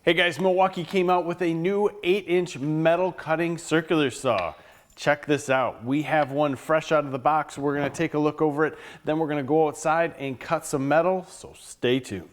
Hey guys, Milwaukee came out with a new 8-inch metal cutting circular saw. Check this out. We have one fresh out of the box. We're gonna take a look over it. Then we're gonna go outside and cut some metal, so stay tuned.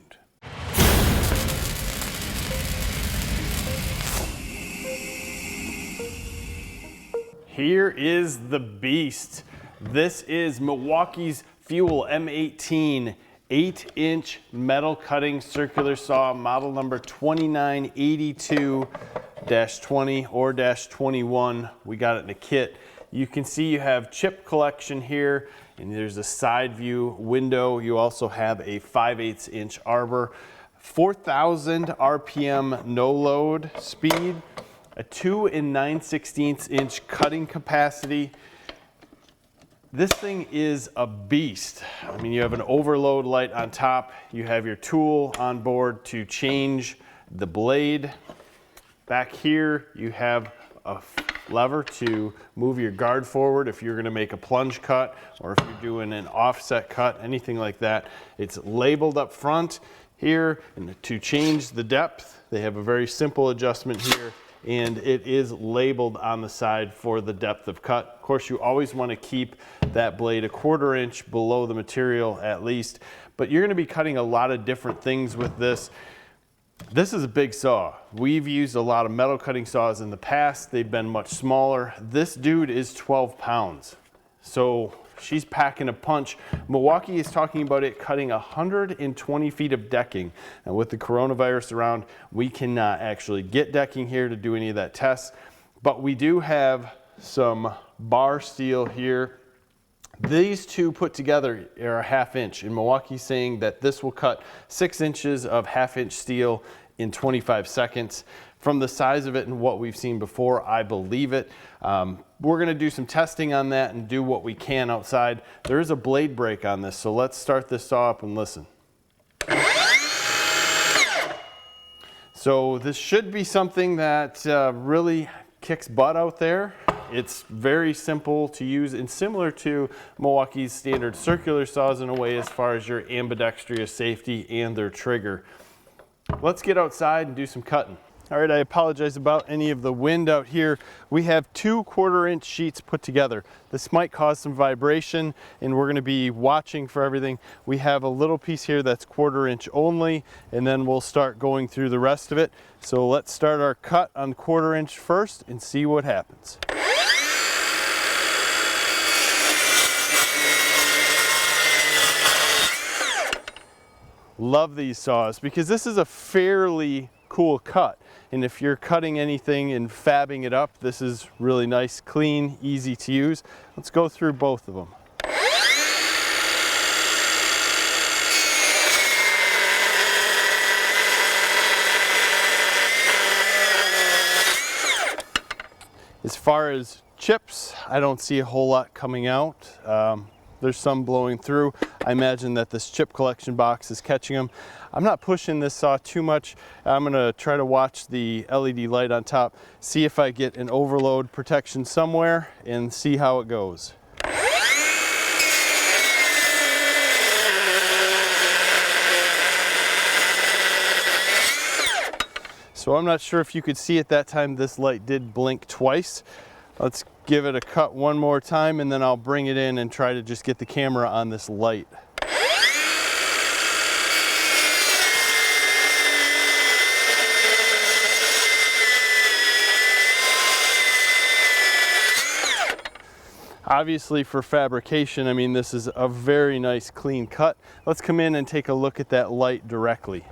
Here is the beast. This is Milwaukee's Fuel M18 8-inch metal cutting circular saw, model number 2982-20 or -21. We got it in a kit. You can see you have chip collection here, and there's a side view window. You also have a 5/8 inch arbor, 4,000 RPM no load speed, a 2 9/16 inch cutting capacity. This thing is a beast. I mean, you have an overload light on top. You have your tool on board to change the blade. Back here, you have a lever to move your guard forward if you're gonna make a plunge cut or if you're doing an offset cut, anything like that. It's labeled up front here, and to change the depth, they have a very simple adjustment here, and it is labeled on the side for the depth of cut. Of course, you always want to keep that blade a 1/4 inch below the material at least, but you're going to be cutting a lot of different things with this. This is a big saw. We've used a lot of metal cutting saws in the past. They've been much smaller. This dude is 12 pounds. So she's packing a punch. Milwaukee is talking about it cutting 120 feet of decking. And with the coronavirus around, we cannot actually get decking here to do any of that tests. But we do have some bar steel here. These two put together are a 1/2 inch. And Milwaukee's saying that this will cut 6 inches of 1/2 inch steel in 25 seconds. From the size of it and what we've seen before, I believe it. We're gonna do some testing on that and do what we can outside. There is a blade break on this, so let's start this saw up and listen. So this should be something that really kicks butt out there. It's very simple to use and similar to Milwaukee's standard circular saws in a way as far as your ambidextrous safety and their trigger. Let's get outside and do some cutting. All right, I apologize about any of the wind out here. We have 2 1/4 inch sheets put together. This might cause some vibration, and we're gonna be watching for everything. We have a little piece here that's 1/4 inch only, and then we'll start going through the rest of it. So let's start our cut on 1/4 inch first and see what happens. Love these saws because this is a fairly cool cut. And if you're cutting anything and fabbing it up, this is really nice, clean, easy to use. Let's go through both of them. As far as chips, I don't see a whole lot coming out. There's some blowing through. I imagine that this chip collection box is catching them. I'm not pushing this saw too much. I'm gonna try to watch the LED light on top, see if I get an overload protection somewhere, and see how it goes. So I'm not sure if you could see at that time, this light did blink twice. Let's give it a cut one more time, and then I'll bring it in and try to just get the camera on this light. Obviously for fabrication, I mean, this is a very nice clean cut. Let's come in and take a look at that light directly.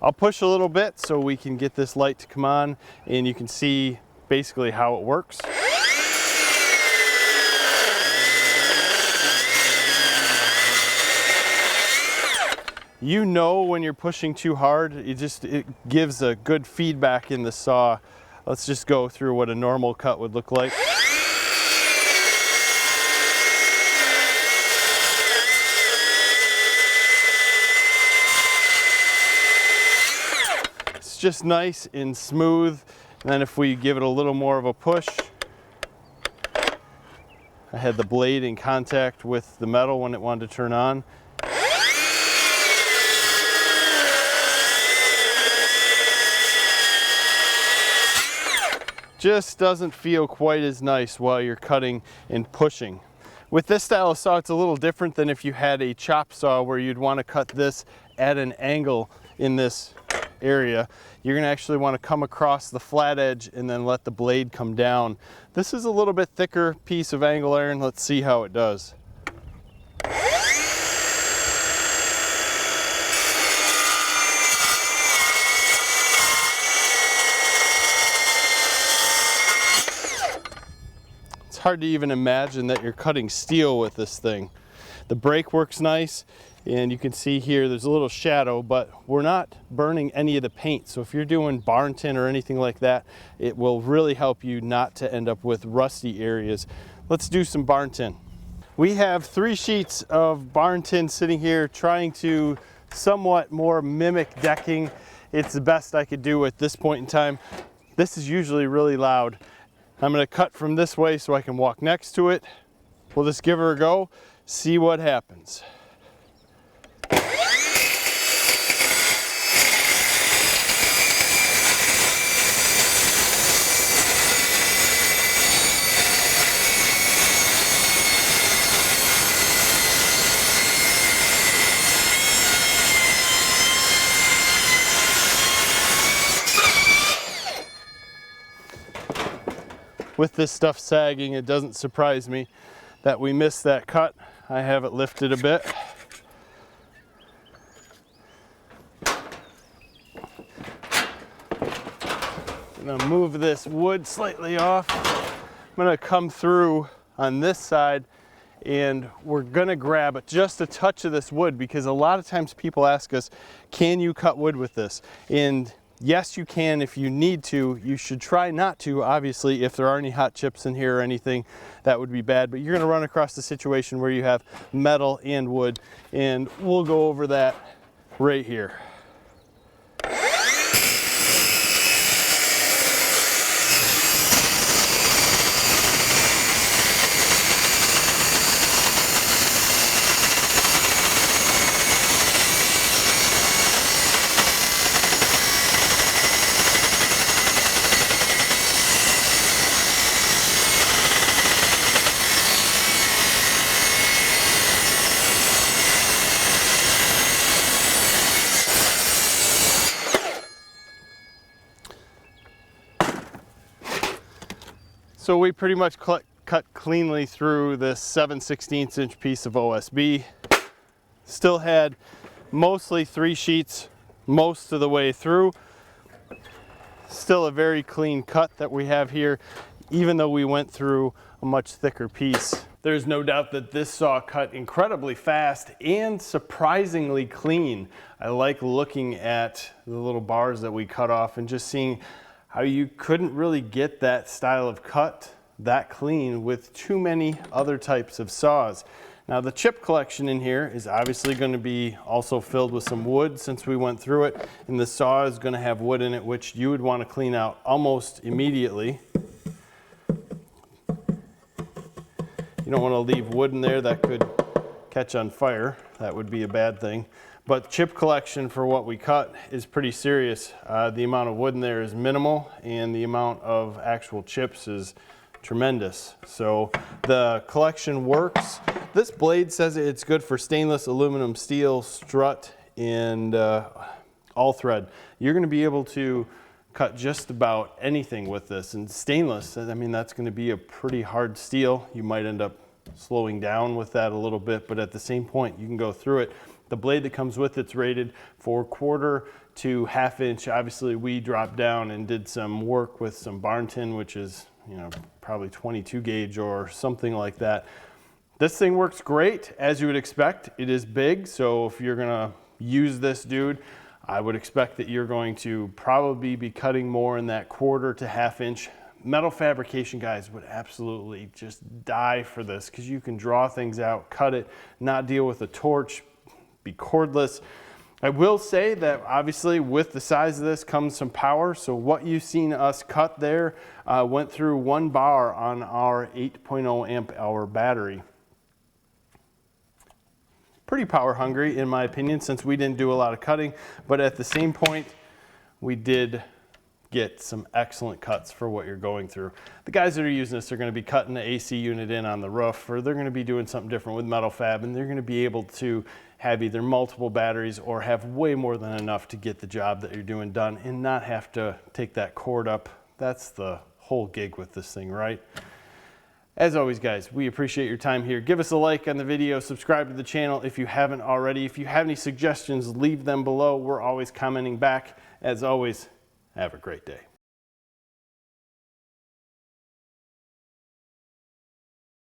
I'll push a little bit so we can get this light to come on, and you can see basically how it works. You know when you're pushing too hard, it gives a good feedback in the saw. Let's just go through what a normal cut would look like. It's just nice and smooth. And then if we give it a little more of a push, I had the blade in contact with the metal when it wanted to turn on. just doesn't feel quite as nice while you're cutting and pushing. With this style of saw, it's a little different than if you had a chop saw where you'd want to cut this at an angle in this area. You're going to actually want to come across the flat edge and then let the blade come down. This is a little bit thicker piece of angle iron. Let's see how it does. It's hard to even imagine that you're cutting steel with this thing. The brake works nice, and you can see here there's a little shadow, but we're not burning any of the paint. So if you're doing barn tin or anything like that, it will really help you not to end up with rusty areas. Let's do some barn tin. We have 3 sheets of barn tin sitting here trying to somewhat more mimic decking. It's the best I could do at this point in time. This is usually really loud. I'm going to cut from this way so I can walk next to it. We'll just give her a go, see what happens. With this stuff sagging, it doesn't surprise me that we missed that cut. I have it lifted a bit. I'm gonna move this wood slightly off. I'm gonna come through on this side, and we're gonna grab just a touch of this wood, because a lot of times people ask us, can you cut wood with this? And yes, you can if you need to. You should try not to, obviously. If there are any hot chips in here or anything, that would be bad. But you're gonna run across the situation where you have metal and wood, and we'll go over that right here. So we pretty much cut cleanly through this 7/16 inch piece of OSB. Still had mostly 3 sheets most of the way through. Still a very clean cut that we have here, even though we went through a much thicker piece. There's no doubt that this saw cut incredibly fast and surprisingly clean. I like looking at the little bars that we cut off and just seeing how you couldn't really get that style of cut that clean with too many other types of saws. Now the chip collection in here is obviously going to be also filled with some wood since we went through it, and the saw is going to have wood in it, which you would want to clean out almost immediately. You don't want to leave wood in there that could catch on fire. That would be a bad thing. But chip collection for what we cut is pretty serious. The amount of wood in there is minimal, and the amount of actual chips is tremendous. So the collection works. This blade says it's good for stainless, aluminum, steel, strut, and all thread. You're going to be able to cut just about anything with this. And stainless, I mean, that's going to be a pretty hard steel. You might end up slowing down with that a little bit, but at the same point, you can go through it. The blade that comes with it's rated for 1/4 to 1/2 inch. Obviously, we dropped down and did some work with some barn tin, which is, you know, probably 22 gauge or something like that. This thing works great, as you would expect. It is big, so if you're gonna use this dude, I would expect that you're going to probably be cutting more in that 1/4 to 1/2 inch. Metal fabrication guys would absolutely just die for this, because you can draw things out, cut it, not deal with a torch, be cordless. I will say that obviously with the size of this comes some power. So what you've seen us cut there went through 1 bar on our 8.0 amp hour battery. Pretty power hungry in my opinion, since we didn't do a lot of cutting, but at the same point we did get some excellent cuts for what you're going through. The guys that are using this are going to be cutting the AC unit in on the roof, or they're going to be doing something different with metal fab, and they're going to be able to have either multiple batteries or have way more than enough to get the job that you're doing done and not have to take that cord up. That's the whole gig with this thing, right? As always, guys, we appreciate your time here. Give us a like on the video, subscribe to the channel if you haven't already. If you have any suggestions, leave them below. We're always commenting back. As always, have a great day.